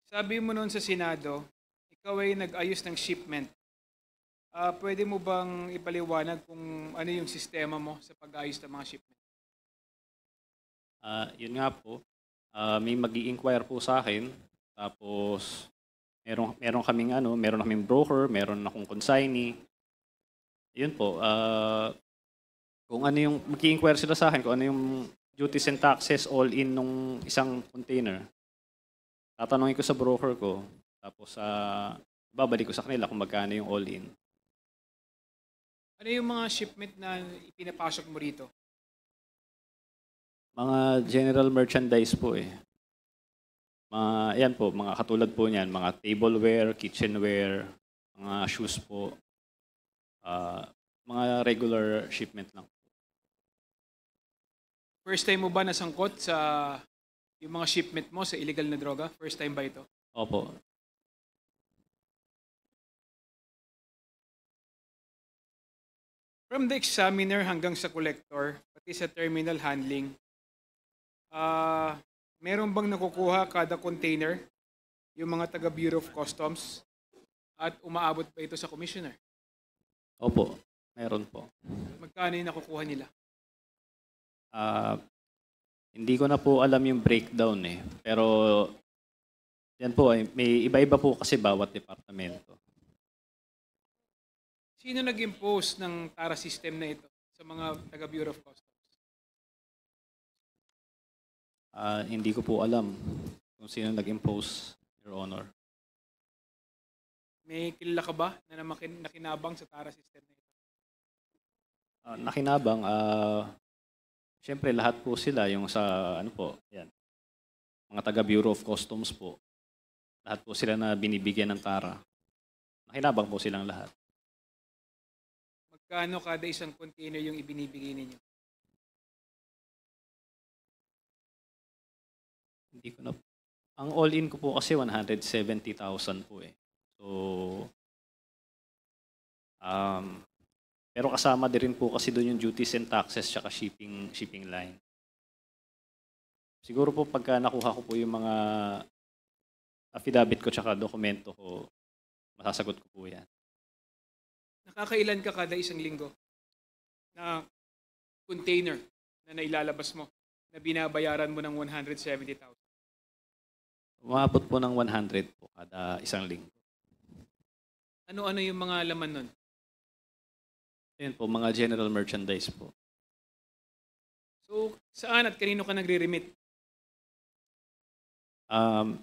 Sabi mo noon sa Senado, ikaw ay nag-ayos ng shipment. Pwede mo bang ipaliwanag kung ano yung sistema mo sa pag-ayos ng mga shipment? Yun nga po, may mag-i-inquire po sa akin, tapos meron kaming broker, meron akong consignee. Yun po, kung ano yung mag-i-inquire sila sa akin kung ano yung duties and taxes all in nung isang container. Tatanungin ko sa broker ko, tapos babalik ko sa kanila kung magkano yung all in. Ano yung mga shipment na ipinapasok mo rito? Mga general merchandise po eh. Yan po, mga katulad po niyan, mga tableware, kitchenware, mga shoes po, mga regular shipment lang. First time mo ba nasangkot sa yung mga shipment mo sa illegal na droga? First time ba ito? Opo. From the examiner hanggang sa collector, pati sa terminal handling, meron bang nakukuha kada container yung mga taga Bureau of Customs at umaabot ba ito sa commissioner? Opo, meron po. Magkano yung nakukuha nila? Ah, Hindi ko na po alam yung breakdown eh. Pero yan po, may iba-iba po kasi bawat departamento. Sino nag-impose ng TARA system na ito sa mga taga Bureau of Customs? Hindi ko po alam kung sino nag-impose, Your Honor. May kilala ka ba na nakinabang sa TARA system na ito? Nakinabang, siyempre lahat po sila yung sa ano po, yan. Mga taga Bureau of Customs po. Lahat po sila na binibigyan ng TARA. Nakinabang po silang lahat. Magkano kada isang container yung ibinibigay ninyo? Hindi ko na ang all-in ko po kasi 170,000 po eh. So, pero kasama din rin po kasi doon yung duties and taxes tsaka shipping line. Siguro po pagka nakuha ko po yung mga affidavit ko tsaka dokumento ko, masasagot ko po yan. Nakakailan ka kada isang linggo na container na nailalabas mo na binabayaran mo ng 170,000? Umabot po ng 100 po kada isang linggo. Ano-ano yung mga laman nun? Ayun po, mga general merchandise po. So, saan at kanino ka nagre-remit?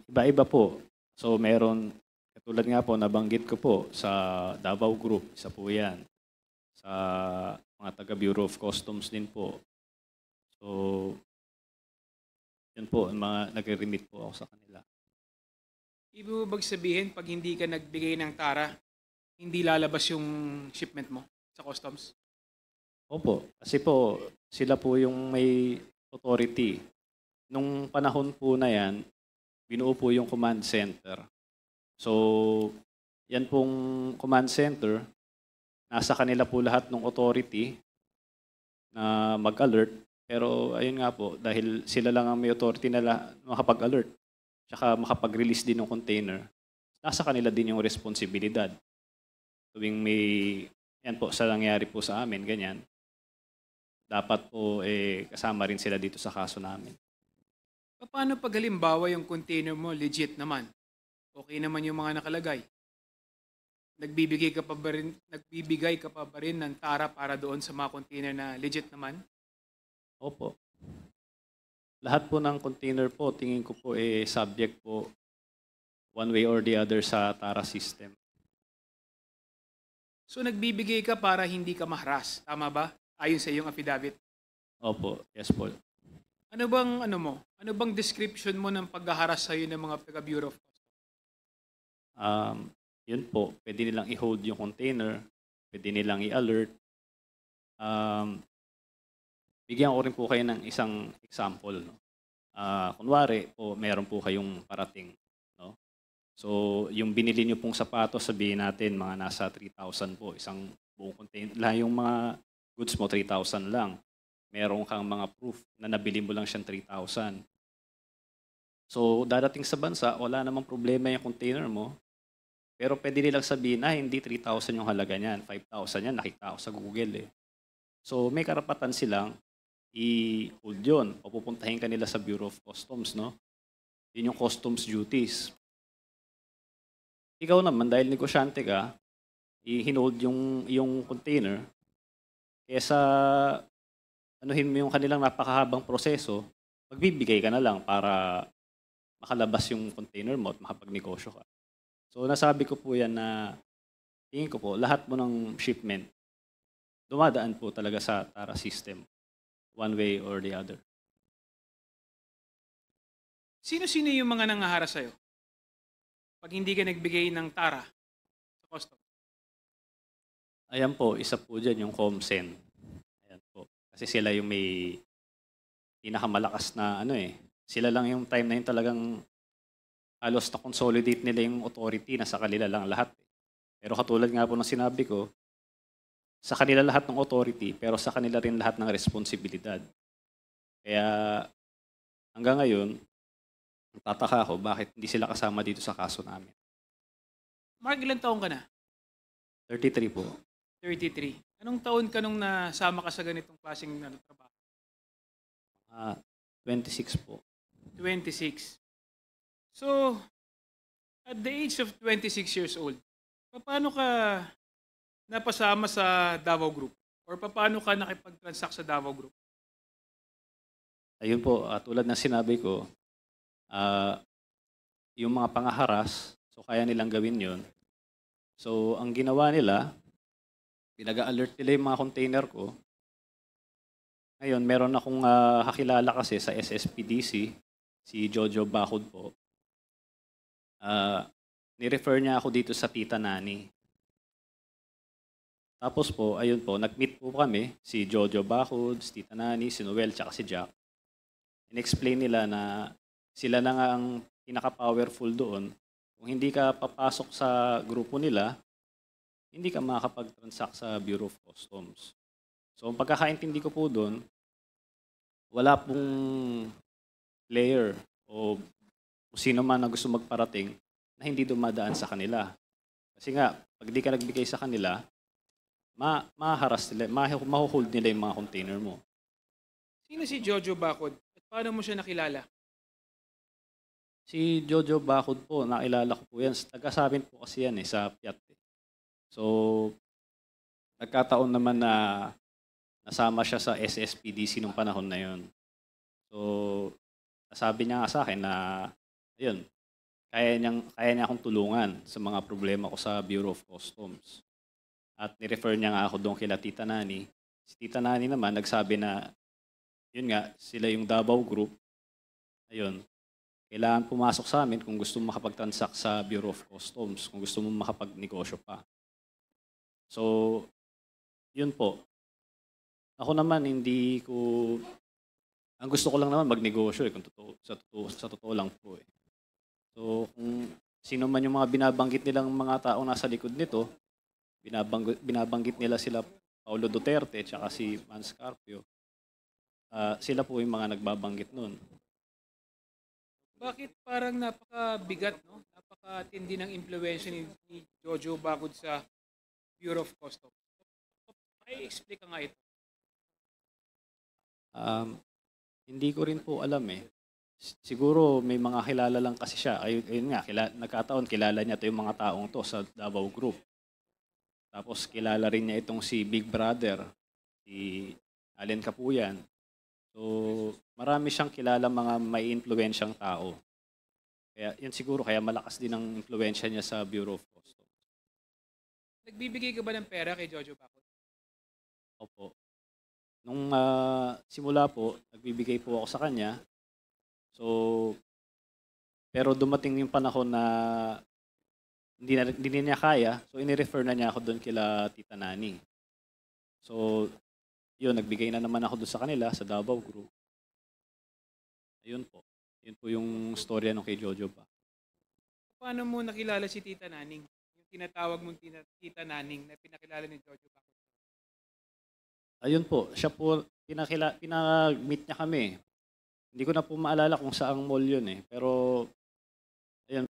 Iba-iba po. So meron, katulad nga po, nabanggit ko po sa Davao Group, isa po yan. Sa mga taga Bureau of Customs din po. So, yun po, mga nagre-remit po ako sa kanila. Ibig mo bang sabihin, pag hindi ka nagbigay ng TARA, hindi lalabas yung shipment mo sa customs? Opo, kasi po, sila po yung may authority. Nung panahon po na yan, binuo po yung command center. So, yan pong command center, nasa kanila po lahat ng authority na mag-alert. Pero ayun nga po, dahil sila lang ang may authority na makapag-alert, tsaka makapag-release din ng container, nasa kanila din yung responsibilidad. Tuwing may, yan po, sa nangyari po sa amin, ganyan, dapat po kasama rin sila dito sa kaso namin. Paano pag halimbawa yung container mo legit naman? Okay naman yung mga nakalagay. Nagbibigay ka pa ba rin ng TARA para doon sa mga container na legit naman? Opo. Lahat po ng container po, tingin ko po subject po one way or the other sa TARA system. So nagbibigay ka para hindi ka ma-harass, tama ba? Ayon sa iyong affidavit. Opo, yes po. Ano bang description mo ng paghaharas sa iyo ng mga taga Bureau of Customs? Yun po, pwede nilang i-hold yung container, pwede nilang i-alert. Bigyan ko rin po kayo ng isang example. No? Kunwari po, meron po kayong parating. No? So, yung binili nyo pong sapatos, sabihin natin mga nasa 3,000 po, isang buong container. Lahat yung mga goods mo, 3,000 lang. Meron kang mga proof na nabili mo lang siyang 3,000. So, dadating sa bansa, wala namang problema yung container mo. Pero pwede nilang sabihin na hindi 3,000 yung halaga niyan, 5,000 yan, nakita ko sa Google eh. So, may karapatan silang i-hold yun. O pupuntahin ka nila sa Bureau of Customs, no? Yun yung customs duties. Ikaw naman, dahil negosyante ka, i-hold yung container, kesa anuhin mo yung kanilang napakahabang proseso, magbibigay ka na lang para makalabas yung container mo at makapagnegosyo ka. So nasabi ko po yan na tingin ko po lahat mo ng shipment dumadaan po talaga sa TARA system one way or the other. Sino-sino yung mga nangaharap sa'yo pag hindi ka nagbigay ng tara sa custom? Ayan po, isa po dyan yung Comsen. Ayan po. Kasi sila yung may pinakamalakas na ano eh. Sila lang yung time na yun talagang halos na consolidate nila yung authority na sa kanila lang lahat. Pero katulad nga po ng sinabi ko, sa kanila lahat ng authority, pero sa kanila rin lahat ng responsibilidad. Kaya hanggang ngayon, tataka ako bakit hindi sila kasama dito sa kaso namin. Mark, ilang taon ka na? 33 po. 33. Anong taon ka nung nasama ka sa ganitong klaseng trabaho? 26 po. 26. So, at the age of 26 years old, paano ka napasama sa Davao Group? Or paano ka nakipag-transact sa Davao Group? Ayun po, tulad ng sinabi ko, yung mga pangaharas, so kaya nilang gawin yon. So, ang ginawa nila, pinag-alert nila yung mga container ko. Ngayon, meron akong kakilala kasi sa SSPDC, si Jojo Bacod po. Ni-refer niya ako dito sa Tita Nani. Tapos po, ayun po, nag-meet po kami, si Jojo Bacod, si Tita Nani, si Noel, tsaka si Jack. In-explain nila na sila na nga ang pinaka-powerful doon. Kung hindi ka papasok sa grupo nila, hindi ka makakapag-transact sa Bureau of Customs. So, ang pagkakaintindi ko po doon, wala pong player o sino man na gusto magparating na hindi dumadaan sa kanila. Kasi nga, pag di ka nagbigay sa kanila, maharas nila, mahuhold nila yung mga container mo. Sino si Jojo Bacod? At paano mo siya nakilala? Si Jojo Bacod po, nakilala ko po yan. Nagkasabin po kasi yan sa Piat. So, nagkataon naman na nasama siya sa SSPDC nung panahon na yon. So, nasabi niya nga sa akin na, ayun, kaya niya akong tulungan sa mga problema ko sa Bureau of Customs. At ni-refer niya nga ako doon kila Tita Nani. Si Tita Nani naman nagsabi na, yun nga, sila yung Davao Group. Ayun, kailangan pumasok sa amin kung gusto mo makapag-transact sa Bureau of Customs, kung gusto mo makapagnegosyo pa. So, yun po. Ako naman, hindi ko... Ang gusto ko lang naman magnegosyo kung sa totoo lang po eh. So, kung sino man yung mga binabanggit nilang mga taong nasa likod nito, binabanggit nila sila Paulo Duterte at si Mans Carpio, sila po yung mga nagbabanggit nun. Bakit parang napakabigat, no? Napakatindi ng impluwensya ni Jojo Bacod sa Bureau of Customs? I-explain ka nga ito. Hindi ko rin po alam eh. Siguro may mga kilala lang kasi siya. Ayun nga, nagkataon kilala niya to yung mga taong to sa Davao Group. Tapos kilala rin niya itong si Big Brother, si Allen Capuyan. So marami siyang kilala mga may impluwensyang tao. Kaya yun siguro, kaya malakas din ang impluwensya niya sa Bureau of Customs. Nagbibigay ka ba ng pera kay Jojo Bacod? Opo. Nung simula po, nagbibigay po ako sa kanya. So, pero dumating yung panahon na hindi niya kaya, so ini-refer na niya ako doon kila Tita Nani. So, yun, nagbigay na naman ako doon sa kanila, sa Davao Group. Ayun po. Yun po yung storya nung kay Jojo pa. Paano mo nakilala si Tita Naning? Yung tinatawag mong Tita Naning na pinakilala ni Jojo Bacod? Ayun po, siya po, pinag-meet niya kami. Hindi ko na po maalala kung saang mall yun eh. Pero